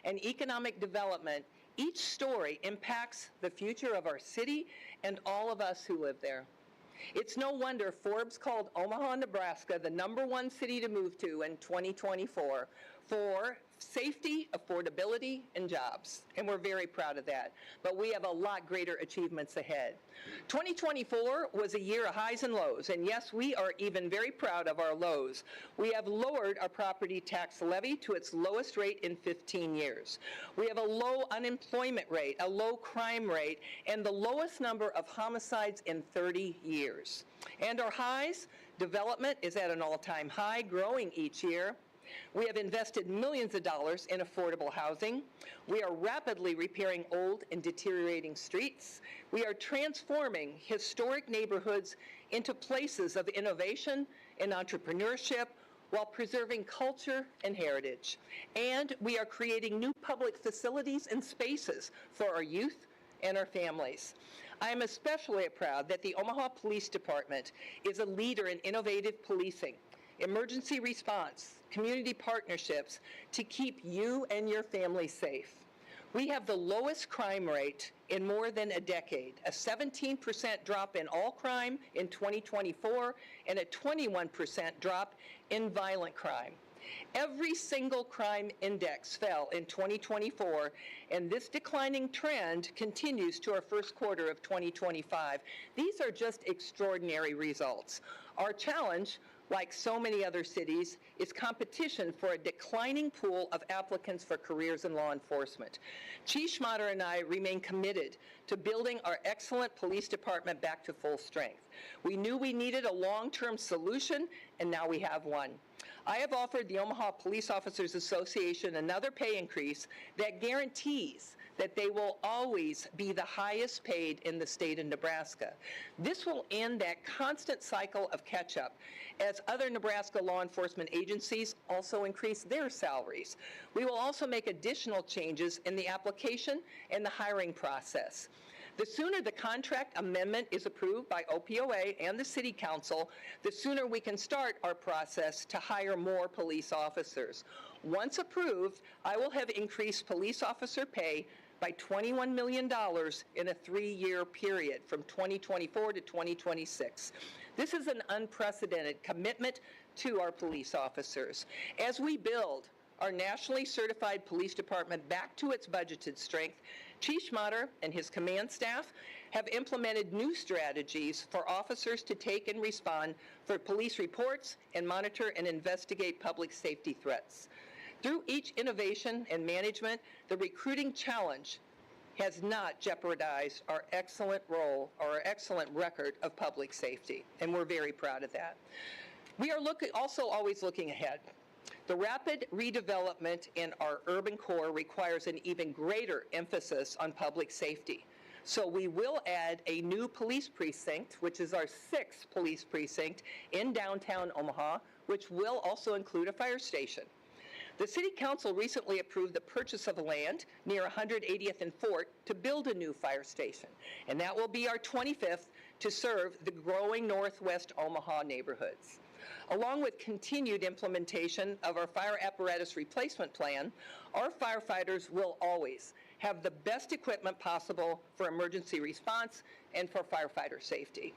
and economic development, each story impacts the future of our city and all of us who live there. It's no wonder Forbes called Omaha, Nebraska the #1 city to move to in 2024 for safety, affordability, and jobs. And we're very proud of that. But we have a lot greater achievements ahead. 2024 was a year of highs and lows. And yes, we are even very proud of our lows. We have lowered our property tax levy to its lowest rate in 15 years. We have a low unemployment rate, a low crime rate, and the lowest number of homicides in 30 years. And our highs, development is at an all-time high, growing each year. We have invested millions of dollars in affordable housing. We are rapidly repairing old and deteriorating streets. We are transforming historic neighborhoods into places of innovation and entrepreneurship while preserving culture and heritage. And we are creating new public facilities and spaces for our youth and our families. I am especially proud that the Omaha Police Department is a leader in innovative policing, emergency response, community partnerships to keep you and your family safe. We have the lowest crime rate in more than a decade, a 17% drop in all crime in 2024 and a 21% drop in violent crime. Every single crime index fell in 2024, and this declining trend continues to our first quarter of 2025. These are just extraordinary results. Our challenge, like so many other cities, is competition for a declining pool of applicants for careers in law enforcement. Chief Schmatter and I remain committed to building our excellent police department back to full strength. We knew we needed a long-term solution, and now we have one. I have offered the Omaha Police Officers Association another pay increase that guarantees that they will always be the highest paid in the state of Nebraska. This will end that constant cycle of catch-up as other Nebraska law enforcement agencies also increase their salaries. We will also make additional changes in the application and the hiring process. The sooner the contract amendment is approved by OPOA and the City Council, the sooner we can start our process to hire more police officers. Once approved, I will have increased police officer pay by $21 million in a 3-year period from 2024 to 2026. This is an unprecedented commitment to our police officers. As we build our nationally certified police department back to its budgeted strength, Chief Schmatter and his command staff have implemented new strategies for officers to take and respond for police reports and monitor and investigate public safety threats. Through each innovation and management, the recruiting challenge has not jeopardized our excellent role or our excellent record of public safety, and we're very proud of that. We are also always looking ahead. The rapid redevelopment in our urban core requires an even greater emphasis on public safety. So we will add a new police precinct, which is our 6th police precinct in downtown Omaha, which will also include a fire station. The City Council recently approved the purchase of land near 180th and Fort to build a new fire station, and that will be our 25th to serve the growing northwest Omaha neighborhoods. Along with continued implementation of our fire apparatus replacement plan, our firefighters will always have the best equipment possible for emergency response and for firefighter safety.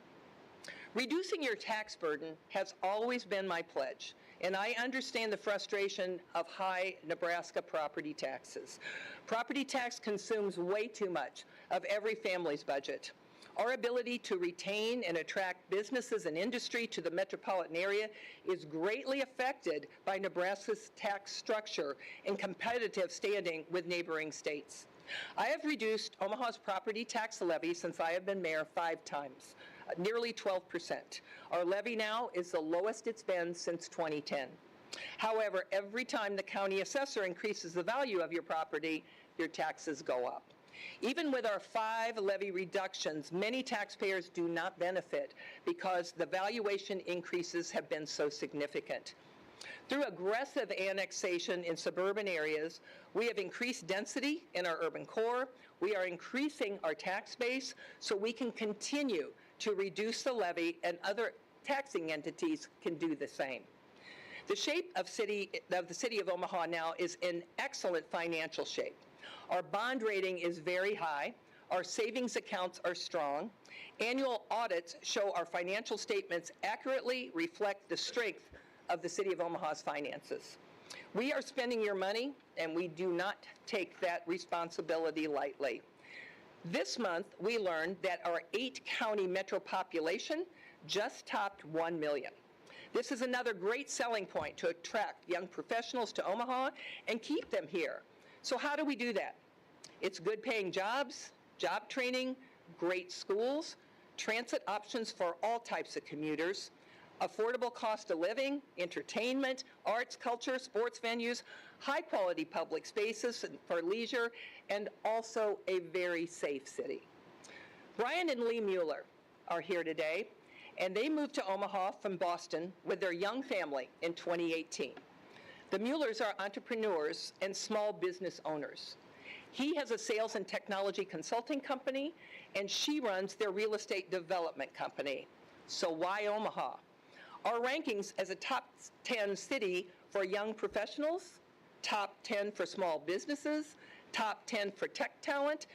Reducing your tax burden has always been my pledge, and I understand the frustration of high Nebraska property taxes. Property tax consumes way too much of every family's budget. Our ability to retain and attract businesses and industry to the metropolitan area is greatly affected by Nebraska's tax structure and competitive standing with neighboring states. I have reduced Omaha's property tax levy since I have been mayor 5 times, nearly 12%. Our levy now is the lowest it's been since 2010. However, every time the county assessor increases the value of your property, your taxes go up. Even with our 5 levy reductions, many taxpayers do not benefit because the valuation increases have been so significant. Through aggressive annexation in suburban areas, we have increased density in our urban core. We are increasing our tax base so we can continue to reduce the levy, and other taxing entities can do the same. The shape of the city of Omaha now is in excellent financial shape. Our bond rating is very high. Our savings accounts are strong. Annual audits show our financial statements accurately reflect the strength of the city of Omaha's finances. We are spending your money, and we do not take that responsibility lightly. This month, we learned that our 8-county metro population just topped 1 million. This is another great selling point to attract young professionals to Omaha and keep them here. So how do we do that? It's good paying jobs, job training, great schools, transit options for all types of commuters, affordable cost of living, entertainment, arts, culture, sports venues, high-quality public spaces for leisure, and also a very safe city. Brian and Lee Mueller are here today, and they moved to Omaha from Boston with their young family in 2018. The Muellers are entrepreneurs and small business owners. He has a sales and technology consulting company, and she runs their real estate development company. So why Omaha? Our rankings as a top 10 city for young professionals, top 10 for small businesses, top 10 for tech talent,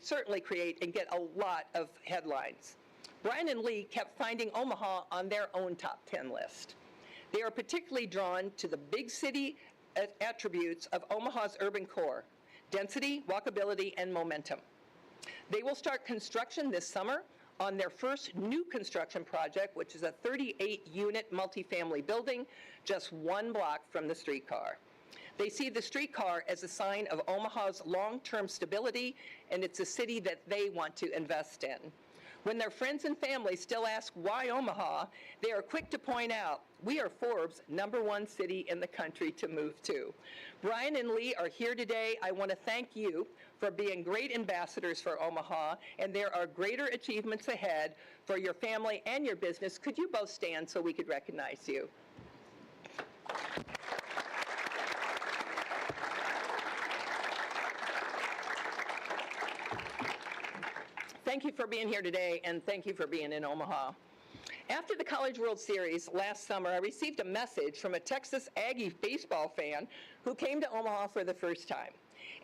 certainly create and get a lot of headlines. Brian and Lee kept finding Omaha on their own top 10 list. They are particularly drawn to the big city attributes of Omaha's urban core: density, walkability, and momentum. They will start construction this summer on their first new construction project, which is a 38-unit multifamily building just 1 block from the streetcar. They see the streetcar as a sign of Omaha's long-term stability, and it's a city that they want to invest in. When their friends and family still ask why Omaha, they are quick to point out, we are Forbes' #1 city in the country to move to. Brian and Lee are here today. I want to thank you for being great ambassadors for Omaha, and there are greater achievements ahead for your family and your business. Could you both stand so we could recognize you? Thank you for being here today, and thank you for being in Omaha. After the College World Series last summer, I received a message from a Texas Aggie baseball fan who came to Omaha for the first time,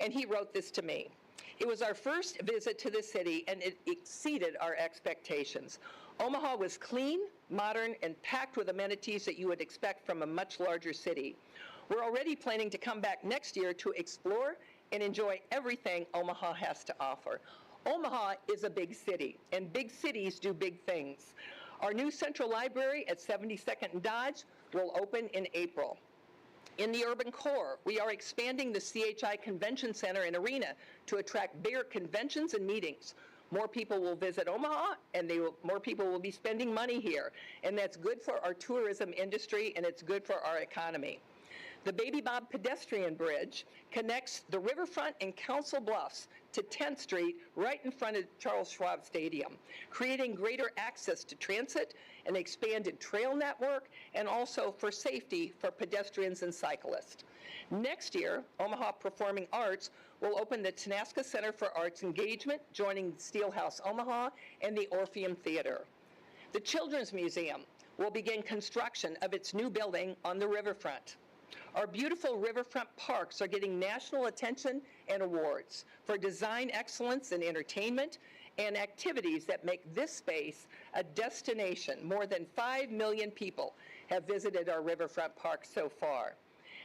and he wrote this to me. It was our first visit to the city, and it exceeded our expectations. Omaha was clean, modern, and packed with amenities that you would expect from a much larger city. We're already planning to come back next year to explore and enjoy everything Omaha has to offer. Omaha is a big city, and big cities do big things. Our new central library at 72nd and Dodge will open in April. In the urban core, we are expanding the CHI Convention Center and Arena to attract bigger conventions and meetings. More people will visit Omaha, and more people will be spending money here, and that's good for our tourism industry, and it's good for our economy. The Baby Bob pedestrian bridge connects the riverfront and Council Bluffs to 10th Street right in front of Charles Schwab Stadium, creating greater access to transit, an expanded trail network, and also for safety for pedestrians and cyclists. Next year, Omaha Performing Arts will open the Tenaska Center for Arts Engagement, joining Steelhouse Omaha and the Orpheum Theater. The Children's Museum will begin construction of its new building on the riverfront. Our beautiful riverfront parks are getting national attention and awards for design excellence in entertainment and activities that make this space a destination. More than 5 million people have visited our riverfront parks so far.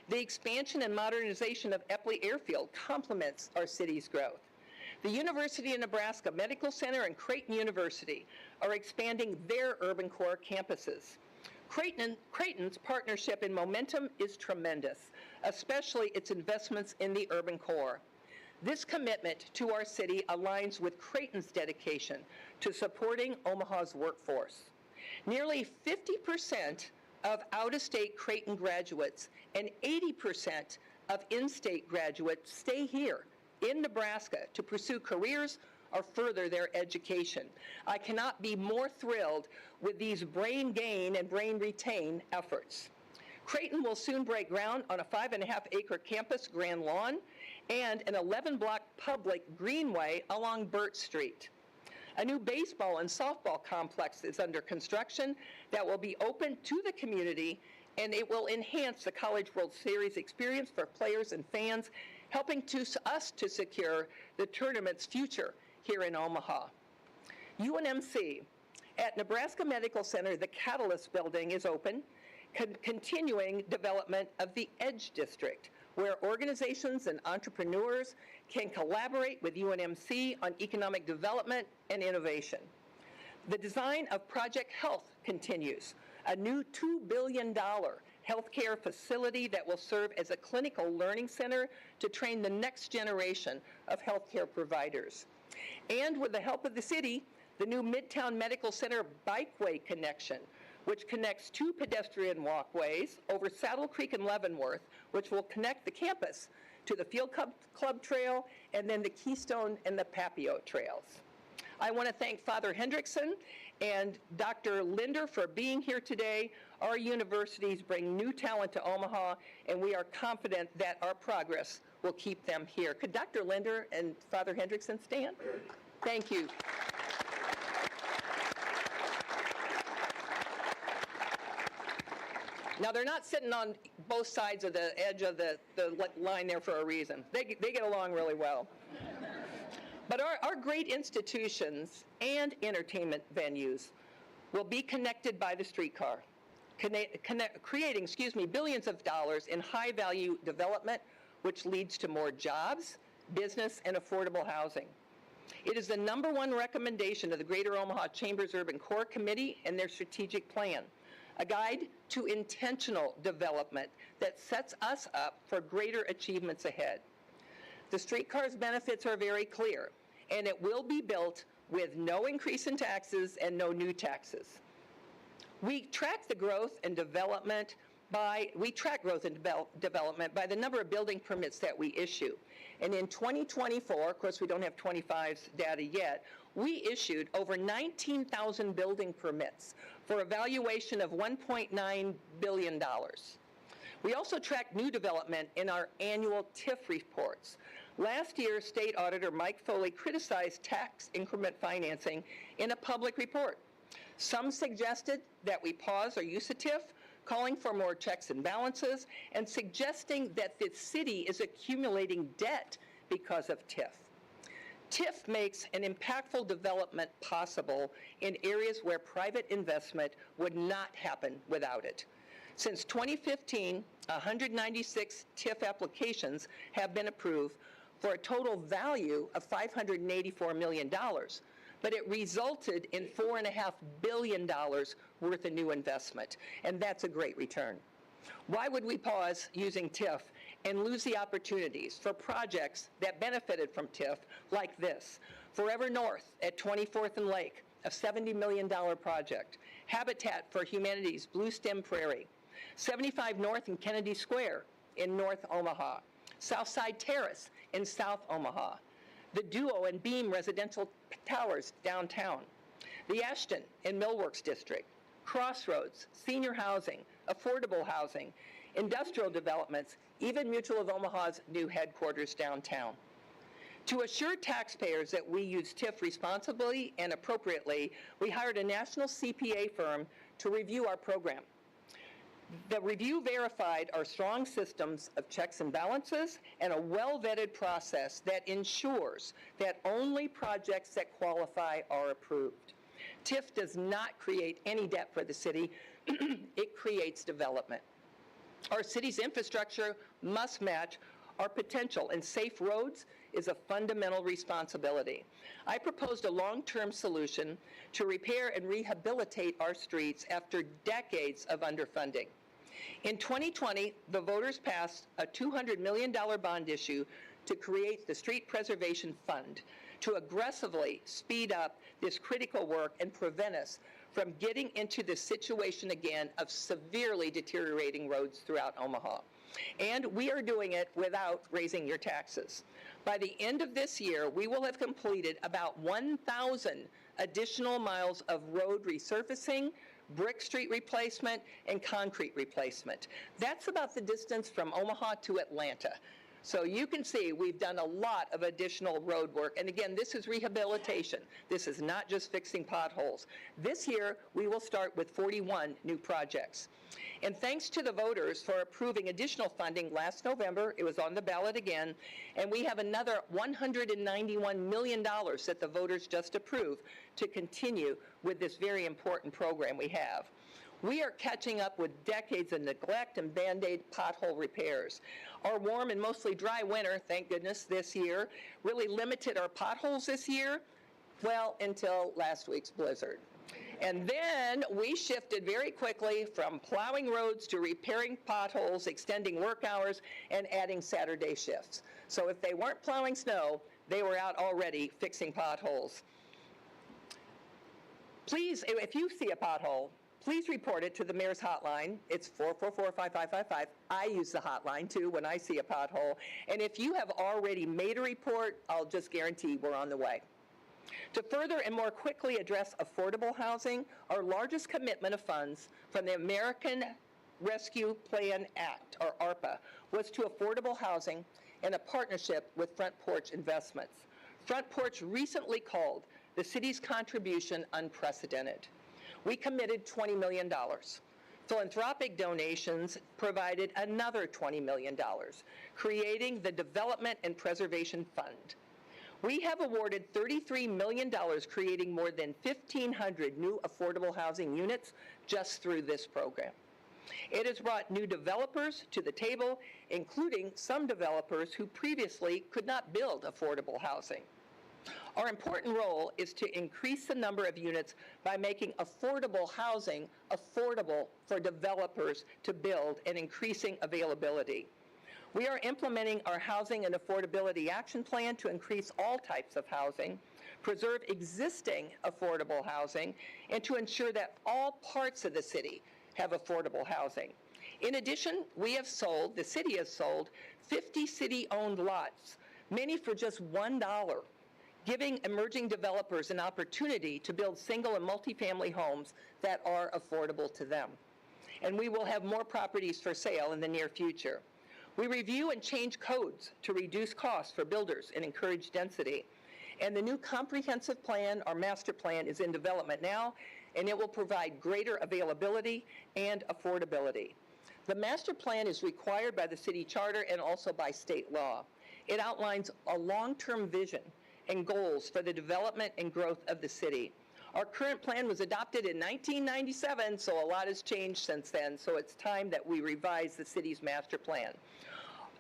The expansion and modernization of Epley Airfield complements our city's growth. The University of Nebraska Medical Center and Creighton University are expanding their urban core campuses. Creighton's partnership in momentum is tremendous, especially its investments in the urban core. This commitment to our city aligns with Creighton's dedication to supporting Omaha's workforce. Nearly 50% of out-of-state Creighton graduates and 80% of in-state graduates stay here in Nebraska to pursue careers or further their education. I cannot be more thrilled with these brain gain and brain retain efforts. Creighton will soon break ground on a 5.5-acre campus grand lawn and an 11-block public greenway along Burt Street. A new baseball and softball complex is under construction that will be open to the community and it will enhance the College World Series experience for players and fans, helping us to secure the tournament's future here in Omaha. UNMC. At Nebraska Medical Center, the Catalyst building is open, continuing development of the Edge District, where organizations and entrepreneurs can collaborate with UNMC on economic development and innovation. The design of Project Health continues, a new $2 billion healthcare facility that will serve as a clinical learning center to train the next generation of healthcare providers. And with the help of the city, the new Midtown Medical Center Bikeway Connection, which connects 2 pedestrian walkways over Saddle Creek and Leavenworth, which will connect the campus to the Field Club Trail and then the Keystone and the Papio Trails. I want to thank Father Hendrickson and Dr. Linder for being here today. Our universities bring new talent to Omaha, and we are confident that our progress will keep them here. Could Dr. Linder and Father Hendrickson stand? Thank you. Now, they're not sitting on both sides of the edge of the line there for a reason. They get along really well. But our great institutions and entertainment venues will be connected by the streetcar, creating, billions of dollars in high-value development, which leads to more jobs, business, and affordable housing. It is the #1 recommendation of the Greater Omaha Chamber's Urban Core Committee and their strategic plan, a guide to intentional development that sets us up for greater achievements ahead. The streetcar's benefits are very clear, and it will be built with no increase in taxes and no new taxes. We track growth and development by the number of building permits that we issue. And in 2024, of course we don't have 25's data yet, we issued over 19,000 building permits for a valuation of $1.9 billion. We also track new development in our annual TIF reports. Last year, State Auditor Mike Foley criticized tax increment financing in a public report. Some suggested that we pause our use of TIF, calling for more checks and balances, and suggesting that the city is accumulating debt because of TIF. TIF makes an impactful development possible in areas where private investment would not happen without it. Since 2015, 196 TIF applications have been approved for a total value of $584 million, but it resulted in $4.5 billion worth of new investment, and that's a great return. Why would we pause using TIF and lose the opportunities for projects that benefited from TIF like this? Forever North at 24th and Lake, a $70 million project. Habitat for Humanity's Blue Stem Prairie. 75 North and Kennedy Square in North Omaha. Southside Terrace in South Omaha. The Duo and Beam residential towers downtown. The Ashton in Millworks District. Crossroads, senior housing, affordable housing, industrial developments, even Mutual of Omaha's new headquarters downtown. To assure taxpayers that we use TIF responsibly and appropriately, we hired a national CPA firm to review our program. The review verified our strong systems of checks and balances and a well-vetted process that ensures that only projects that qualify are approved. TIF does not create any debt for the city, it creates development. Our city's infrastructure must match our potential, and safe roads is a fundamental responsibility. I proposed a long-term solution to repair and rehabilitate our streets after decades of underfunding. In 2020, the voters passed a $200 million bond issue to create the Street Preservation Fund to aggressively speed up this critical work and prevent us from getting into the situation again of severely deteriorating roads throughout Omaha. And we are doing it without raising your taxes. By the end of this year, we will have completed about 1,000 additional miles of road resurfacing, brick street replacement, and concrete replacement. That's about the distance from Omaha to Atlanta. So you can see we've done a lot of additional road work. And again, this is rehabilitation. This is not just fixing potholes. This year, we will start with 41 new projects. And thanks to the voters for approving additional funding last November, it was on the ballot again, and we have another $191 million that the voters just approved to continue with this very important program we have. We are catching up with decades of neglect and Band-Aid pothole repairs. Our warm and mostly dry winter, thank goodness, this year, really limited our potholes this year, well, until last week's blizzard. And then we shifted very quickly from plowing roads to repairing potholes, extending work hours, and adding Saturday shifts. So if they weren't plowing snow, they were out already fixing potholes. Please, if you see a pothole, please report it to the mayor's hotline. It's 444-5555. I use the hotline too when I see a pothole. And if you have already made a report, I'll just guarantee we're on the way. To further and more quickly address affordable housing, our largest commitment of funds from the American Rescue Plan Act, or ARPA, was to affordable housing and a partnership with Front Porch Investments. Front Porch recently called the city's contribution unprecedented. We committed $20 million. Philanthropic donations provided another $20 million, creating the Development and Preservation Fund. We have awarded $33 million, creating more than 1,500 new affordable housing units just through this program. It has brought new developers to the table, including some developers who previously could not build affordable housing. Our important role is to increase the number of units by making affordable housing affordable for developers to build and increasing availability. We are implementing our Housing and Affordability Action Plan to increase all types of housing, preserve existing affordable housing, and to ensure that all parts of the city have affordable housing. In addition, the city has sold 50 city-owned lots, many for just $1, giving emerging developers an opportunity to build single and multifamily homes that are affordable to them. And we will have more properties for sale in the near future. We review and change codes to reduce costs for builders and encourage density. And the new comprehensive plan, our master plan, is in development now, and it will provide greater availability and affordability. The master plan is required by the city charter and also by state law. It outlines a long-term vision and goals for the development and growth of the city. Our current plan was adopted in 1997, so a lot has changed since then, so it's time that we revise the city's master plan.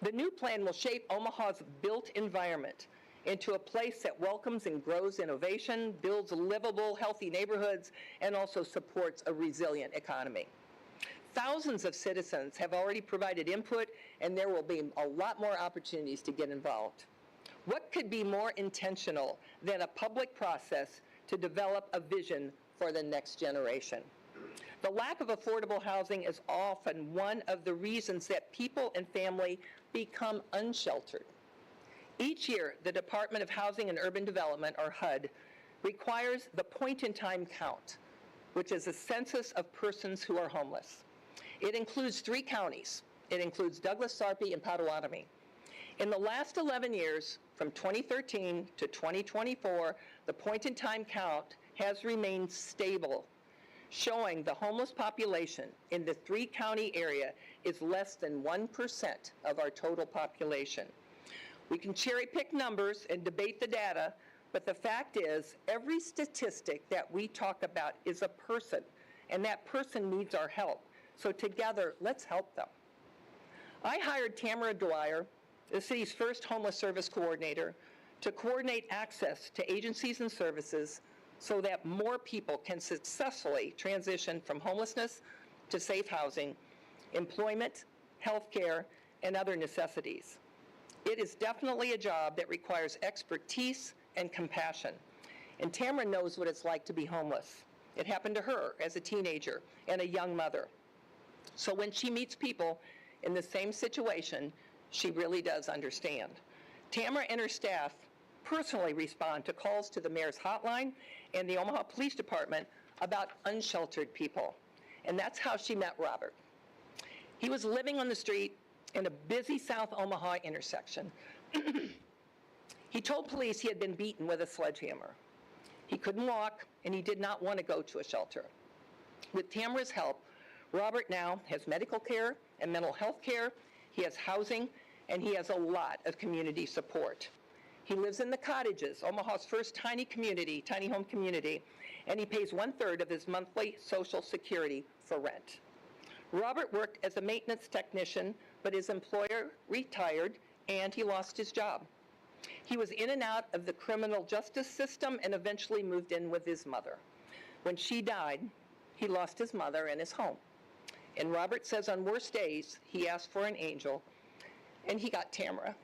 The new plan will shape Omaha's built environment into a place that welcomes and grows innovation, builds livable, healthy neighborhoods, and also supports a resilient economy. Thousands of citizens have already provided input, and there will be a lot more opportunities to get involved. What could be more intentional than a public process to develop a vision for the next generation? The lack of affordable housing is often one of the reasons that people and family become unsheltered. Each year, the Department of Housing and Urban Development, or HUD, requires the point-in-time count, which is a census of persons who are homeless. It includes 3 counties. It includes Douglas, Sarpy, and Potawatomi. In the last 11 years, from 2013 to 2024, the point-in-time count has remained stable, showing the homeless population in the 3-county area is less than 1% of our total population. We can cherry-pick numbers and debate the data, but the fact is, every statistic that we talk about is a person, and that person needs our help. So together, let's help them. I hired Tamara Dwyer, the city's first homeless service coordinator, to coordinate access to agencies and services so that more people can successfully transition from homelessness to safe housing, employment, health care, and other necessities. It is definitely a job that requires expertise and compassion. And Tamara knows what it's like to be homeless. It happened to her as a teenager and a young mother. So when she meets people in the same situation, she really does understand. Tamara and her staff personally respond to calls to the mayor's hotline and the Omaha Police Department about unsheltered people. And that's how she met Robert. He was living on the street in a busy South Omaha intersection. He told police he had been beaten with a sledgehammer. He couldn't walk, and he did not want to go to a shelter. With Tamara's help, Robert now has medical care and mental health care, he has housing, and he has a lot of community support. He lives in the Cottages, Omaha's first tiny home community, and he pays 1/3 of his monthly Social Security for rent. Robert worked as a maintenance technician, but his employer retired and he lost his job. He was in and out of the criminal justice system and eventually moved in with his mother. When she died, he lost his mother and his home. And Robert says on worst days, he asked for an angel, and he got Tamara.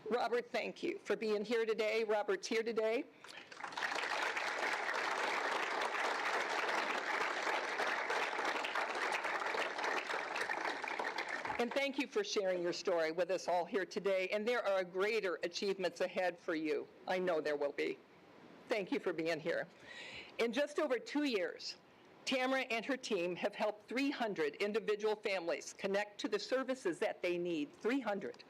Robert, thank you for being here today. Robert's here today. And thank you for sharing your story with us all here today. And there are greater achievements ahead for you. I know there will be. Thank you for being here. In just over 2 years, Tamara and her team have helped 300 individual families connect to the services that they need, 300.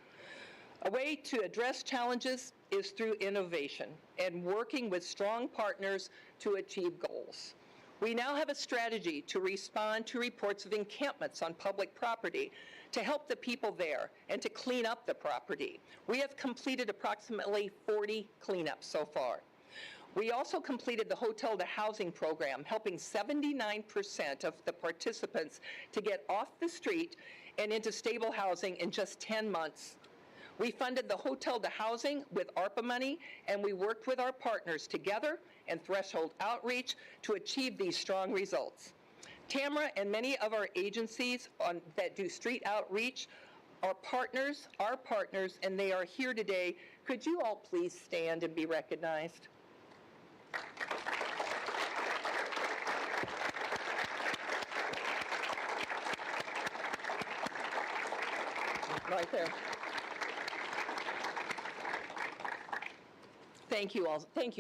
A way to address challenges is through innovation and working with strong partners to achieve goals. We now have a strategy to respond to reports of encampments on public property to help the people there and to clean up the property. We have completed approximately 40 cleanups so far. We also completed the hotel to housing program, helping 79% of the participants to get off the street and into stable housing in just 10 months. We funded the hotel to housing with ARPA money, and we worked with our partners together and Threshold Outreach to achieve these strong results. Tamara and many of our agencies that do street outreach are partners, and they are here today. Could you all please stand and be recognized? Right there. Thank you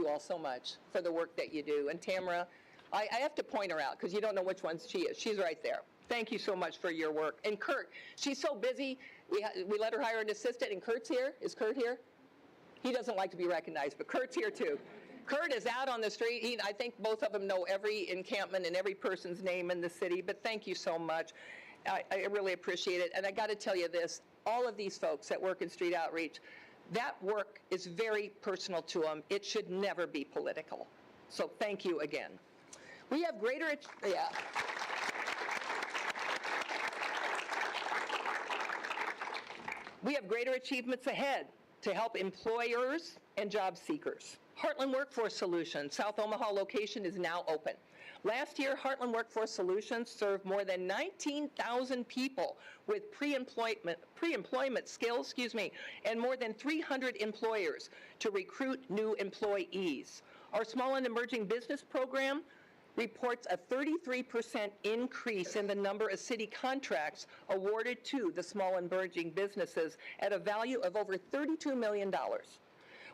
all so much for the work that you do. And Tamara, I have to point her out because you don't know which one she is. She's right there. Thank you so much for your work. And Kurt, she's so busy, we let her hire an assistant, and Kurt's here. Is Kurt here? He doesn't like to be recognized, but Kurt's here too. Kurt is out on the street. I think both of them know every encampment and every person's name in the city, but thank you so much. I really appreciate it. And I got to tell you this, all of these folks that work in street outreach, that work is very personal to them. It should never be political. So thank you again. We have greater achievements ahead to help employers and job seekers. Heartland Workforce Solutions, South Omaha location is now open. Last year, Heartland Workforce Solutions served more than 19,000 people with pre-employment skills, and more than 300 employers to recruit new employees. Our Small and Emerging Business Program reports a 33% increase in the number of city contracts awarded to the small and emerging businesses at a value of over $32 million.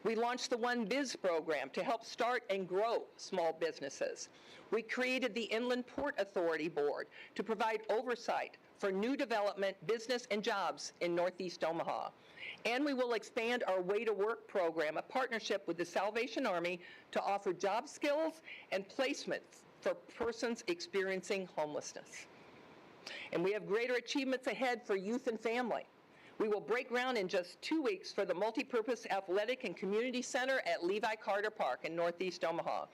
We launched the One Biz program to help start and grow small businesses. We created the Inland Port Authority Board to provide oversight for new development, business, and jobs in Northeast Omaha. And we will expand our Way to Work program, a partnership with the Salvation Army to offer job skills and placements for persons experiencing homelessness. And we have greater achievements ahead for youth and family. We will break ground in just 2 weeks for the Multipurpose Athletic and Community Center at Levi Carter Park in Northeast Omaha.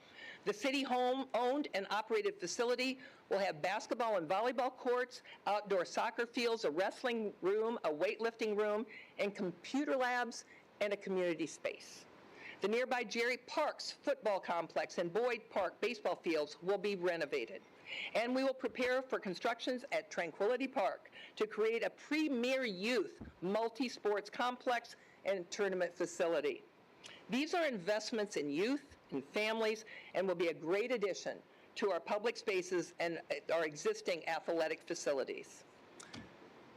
The city owned and operated facility will have basketball and volleyball courts, outdoor soccer fields, a wrestling room, a weightlifting room, and computer labs, and a community space. The nearby Jerry Parks football complex and Boyd Park baseball fields will be renovated. And we will prepare for constructions at Tranquility Park to create a premier youth multi-sports complex and tournament facility. These are investments in youth and families and will be a great addition to our public spaces and our existing athletic facilities.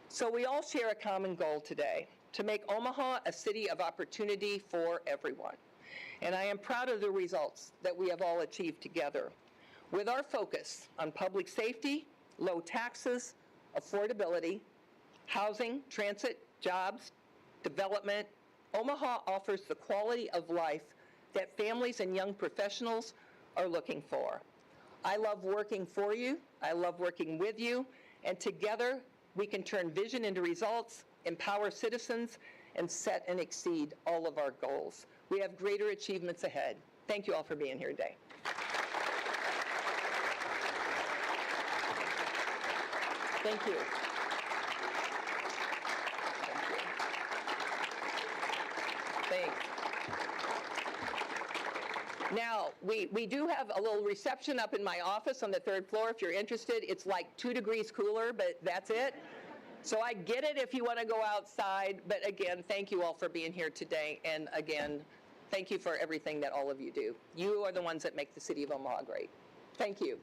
So we all share a common goal today, to make Omaha a city of opportunity for everyone. And I am proud of the results that we have all achieved together. With our focus on public safety, low taxes, affordability, housing, transit, jobs, development, Omaha offers the quality of life that families and young professionals are looking for. I love working for you. I love working with you. And together, we can turn vision into results, empower citizens, and set and exceed all of our goals. We have greater achievements ahead. Thank you all for being here today. Thank you. Thanks. Now, we do have a little reception up in my office on the 3rd floor. If you're interested, it's like 2 degrees cooler, but that's it. So I get it if you want to go outside, but again, thank you all for being here today. And again, thank you for everything that all of you do. You are the ones that make the city of Omaha great. Thank you.